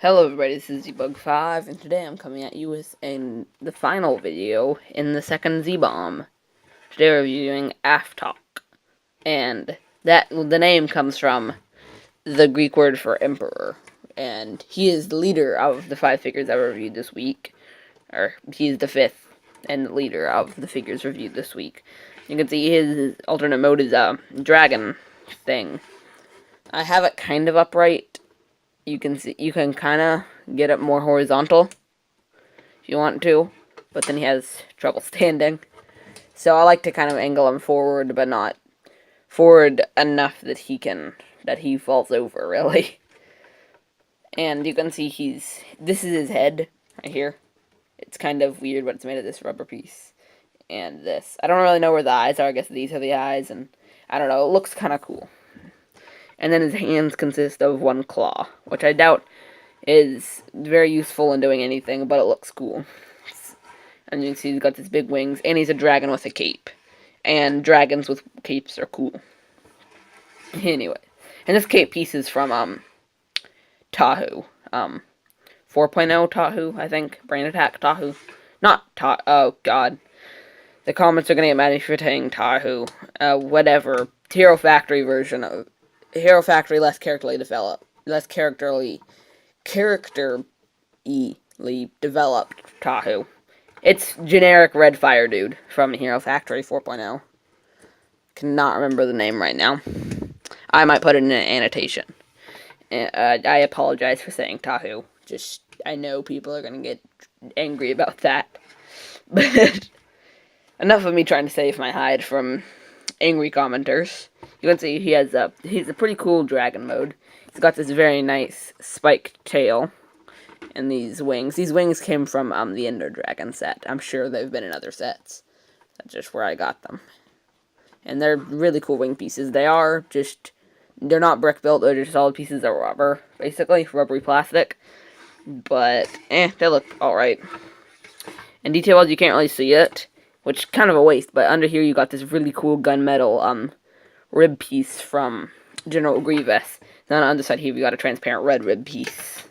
Hello everybody, this is Zbomb5, and today I'm coming at you with the final video in the second Z-Bomb. Today we're reviewing Aftok, and the name comes from the Greek word for emperor, and he is the leader of the 5 figures I reviewed this week, or he's the 5th and the leader of the figures reviewed this week. You can see his alternate mode is a dragon thing. I have it kind of upright. You can kind of get it more horizontal if you want to, but then he has trouble standing. So I like to kind of angle him forward, but not forward enough that he falls over, really. And you can see this is his head right here. It's kind of weird, but it's made of this rubber piece. And this, I don't really know where the eyes are. I guess these are the eyes, and I don't know, it looks kind of cool. And then his hands consist of one claw, which I doubt is very useful in doing anything, but it looks cool. And you can see he's got these big wings, and he's a dragon with a cape. And dragons with capes are cool. Anyway, and this cape piece is from Tahu. 4.0 Tahu, I think. Brain Attack Tahu. Not Tahu. Oh, God. The comments are going to get mad at me for saying Tahu. Whatever. Hero Factory version of Hero Factory, less characterly developed Tahu. It's generic red fire dude from Hero Factory 4.0. Cannot remember the name right now. I might put it in an annotation. I apologize for saying Tahu. I know people are going to get angry about that. But enough of me trying to save my hide from angry commenters. You can see he's a pretty cool dragon mode. He's got this very nice spiked tail and these wings. These wings came from the Ender Dragon set. I'm sure they've been in other sets. That's just where I got them. And they're really cool wing pieces. They're not brick built, they're just solid pieces of rubber, basically, rubbery plastic. But, they look alright. In detail, you can't really see it, which is kind of a waste, but under here you got this really cool gunmetal rib piece from General Grievous. Then on the underside here you got a transparent red rib piece.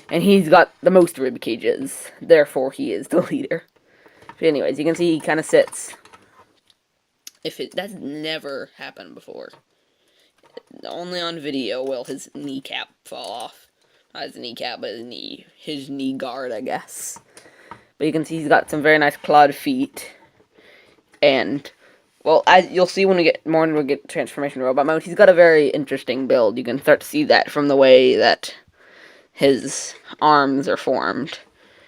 And he's got the most rib cages, therefore he is the leader. But anyways, you can see he kind of sits. That's never happened before. Only on video will his kneecap fall off. Not his kneecap, but his knee guard, I guess. But you can see he's got some very nice clawed feet. And, well, as you'll see when we get transformation robot mode, he's got a very interesting build. You can start to see that from the way that his arms are formed.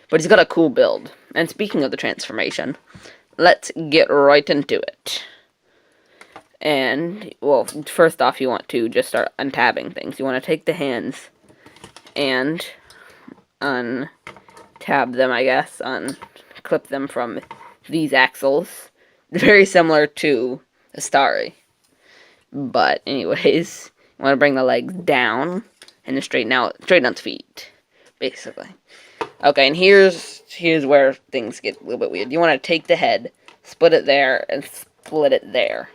But he's got a cool build. And speaking of the transformation, let's get right into it. And, well, first off, you want to just start untabbing things. You want to take the hands and untab them, I guess, unclip them from these axles. Very similar to Astari. But, anyways, you want to bring the legs down and then straighten out the feet, basically. Okay, and here's where things get a little bit weird. You want to take the head, split it there, and split it there.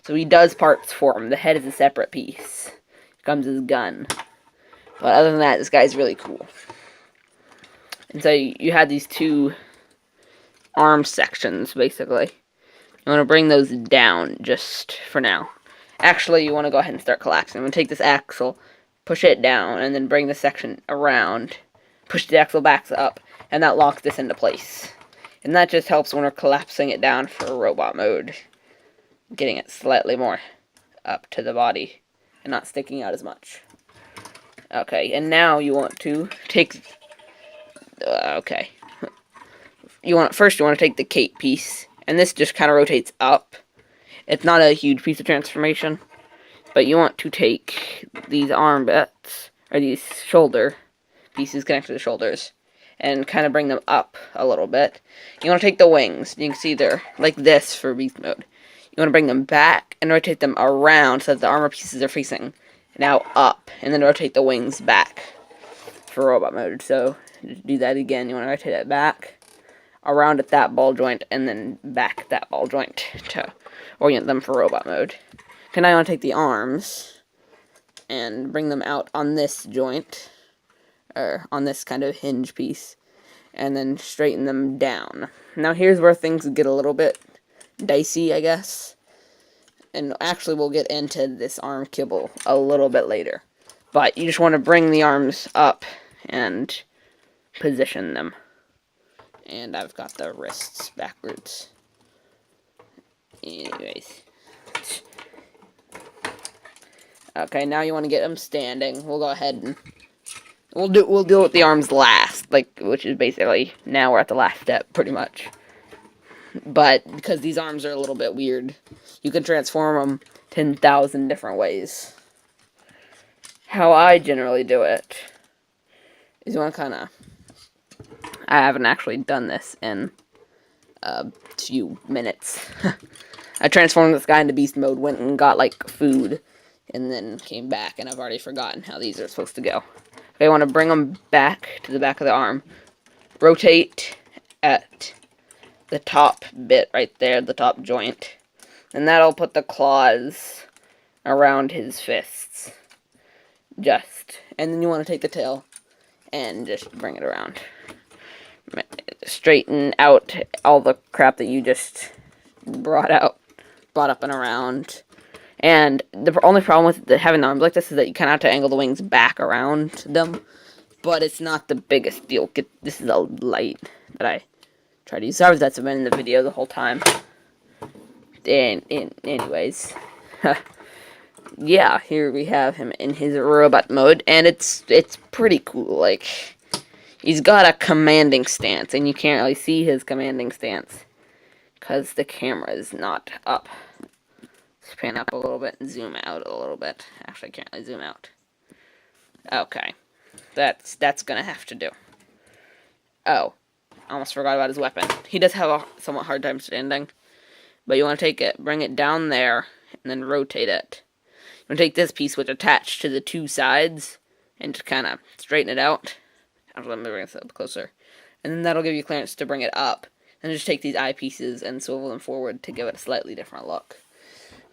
So he does parts for him. The head is a separate piece. Here comes his gun. But other than that, this guy's really cool. And so you have these two arm sections, basically. You want to bring those down just for now. Actually, you want to go ahead and start collapsing. I'm going to take this axle, push it down, and then bring the section around. Push the axle back up, and that locks this into place. And that just helps when we're collapsing it down for robot mode. Getting it slightly more up to the body and not sticking out as much. Okay, and now you want to take... okay. First you want to take the cape piece, and this just kind of rotates up. It's not a huge piece of transformation, but you want to take these arm bits, or these shoulder pieces connected to the shoulders, and kind of bring them up a little bit. You want to take the wings. You can see they're like this for beast mode. You want to bring them back and rotate them around so that the armor pieces are facing now up, and then rotate the wings back for robot mode. So do that again. You want to rotate it back, around at that ball joint, and then back at that ball joint to orient them for robot mode. Okay, now I want to take the arms and bring them out on this joint, or on this kind of hinge piece, and then straighten them down. Now here's where things get a little bit dicey, I guess. And actually we'll get into this arm kibble a little bit later. But you just want to bring the arms up and position them. And I've got the wrists backwards. Anyways. Okay, now you want to get them standing. We'll go ahead and we'll deal with the arms last, which is basically now we're at the last step pretty much. But because these arms are a little bit weird, you can transform them 10,000 different ways. How I generally do it is you want to kind of... I haven't actually done this in a few minutes. I transformed this guy into beast mode, went and got, food, and then came back, and I've already forgotten how these are supposed to go. Okay, you want to bring them back to the back of the arm. Rotate at the top bit right there, the top joint. And that'll put the claws around his fists. And then you want to take the tail and just bring it around. Straighten out all the crap that you just brought up and around. And the only problem with having the arms like this is that you kind of have to angle the wings back around them. But it's not the biggest deal. This is a light that I tried to use. Sorry if that's been in the video the whole time. Anyways. Yeah, here we have him in his robot mode. And it's pretty cool. He's got a commanding stance. And you can't really see his commanding stance because the camera is not up. Let's pan up a little bit and zoom out a little bit. Actually, I can't really zoom out. Okay. That's gonna have to do. Oh. I almost forgot about his weapon. He does have a somewhat hard time standing. But you want to take it, bring it down there, and then rotate it. You want to take this piece, which attached to the two sides, and just kind of straighten it out. Let me bring this up closer. And then that'll give you clearance to bring it up. And just take these eyepieces and swivel them forward to give it a slightly different look.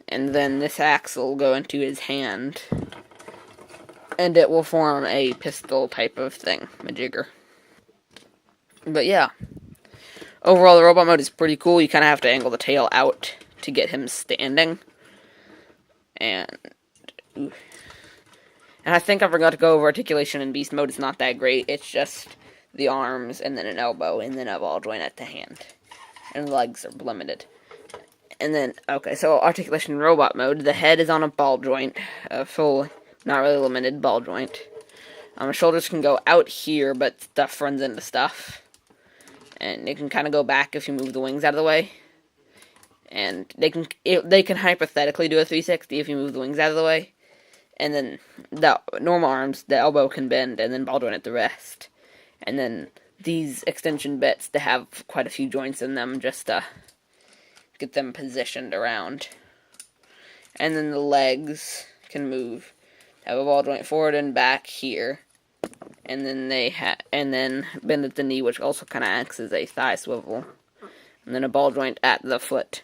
And then this axle will go into his hand. And it will form a pistol type of thing, a jigger. But yeah. Overall, the robot mode is pretty cool. You kind of have to angle the tail out to get him standing. And I think I forgot to go over articulation in beast mode. It's not that great. It's just the arms, and then an elbow, and then a ball joint at the hand. And the legs are limited. And then, okay, so articulation in robot mode. The head is on a ball joint. A full, not really limited ball joint. Shoulders can go out here, but stuff runs into stuff. And it can kind of go back if you move the wings out of the way. And they can hypothetically do a 360 if you move the wings out of the way. And then the normal arms, the elbow can bend, and then ball joint at the wrist. And then these extension bits, they have quite a few joints in them just to get them positioned around. And then the legs can move. Have a ball joint forward and back here. And then and then bend at the knee, which also kind of acts as a thigh swivel. And then a ball joint at the foot.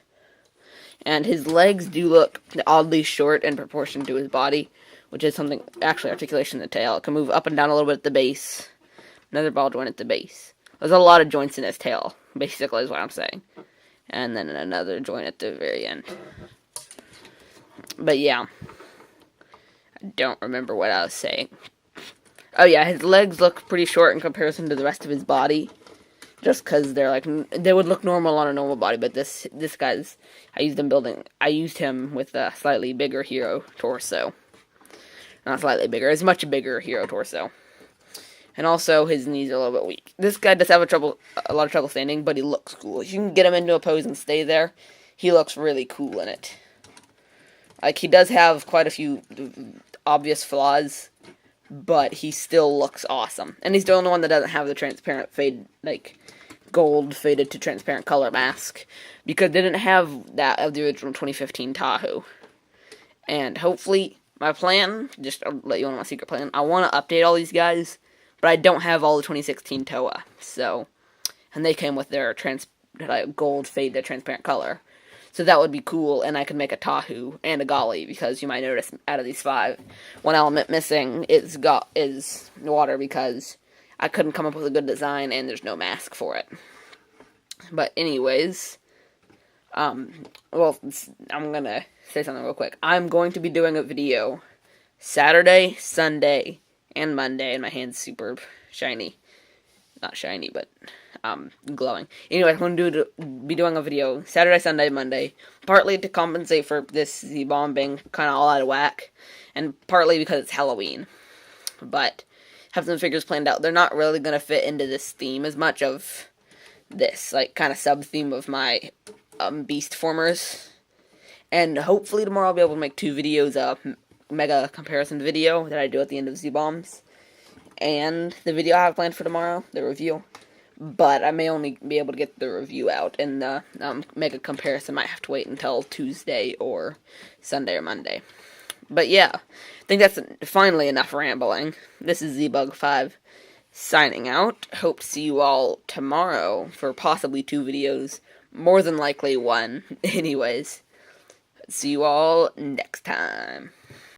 And his legs do look oddly short in proportion to his body, which is something, actually, articulation in the tail. It can move up and down a little bit at the base. Another ball joint at the base. There's a lot of joints in his tail, basically, is what I'm saying. And then another joint at the very end. But yeah. I don't remember what I was saying. Oh yeah, his legs look pretty short in comparison to the rest of his body. Just because they would look normal on a normal body, but this guy's, I used him with a slightly bigger hero torso. Not slightly bigger, it's much bigger hero torso. And also, his knees are a little bit weak. This guy does have a lot of trouble standing, but he looks cool. If you can get him into a pose and stay there, he looks really cool in it. He does have quite a few obvious flaws, but he still looks awesome. And he's the only one that doesn't have the transparent fade, gold faded to transparent color mask, because they didn't have that of the original 2015 Tahoe. And hopefully, my plan, just to let you know my secret plan, I want to update all these guys, but I don't have all the 2016 Toa, so, and they came with their gold faded transparent color. So that would be cool, and I could make a Tahu and a Golly, because you might notice out of these 5, one element missing is water, because I couldn't come up with a good design, and there's no mask for it. But anyways, well, I'm gonna say something real quick. I'm going to be doing a video Saturday, Sunday, and Monday, and my hand's super shiny. Not shiny, but glowing. Anyway, I'm going to be doing a video Saturday, Sunday, Monday, partly to compensate for this Zbomb being kind of all out of whack, and partly because it's Halloween. But have some figures planned out. They're not really going to fit into this theme as much of this, like, kind of sub-theme of my Beast Formers. And hopefully tomorrow I'll be able to make 2 videos, a mega comparison video that I do at the end of Zbombs, and the video I have planned for tomorrow, the review. But I may only be able to get the review out, and the mega comparison might have to wait until Tuesday or Sunday or Monday. But yeah, I think that's finally enough rambling. This is Zbomb5 signing out. Hope to see you all tomorrow for possibly 2 videos. More than likely 1. Anyways, see you all next time.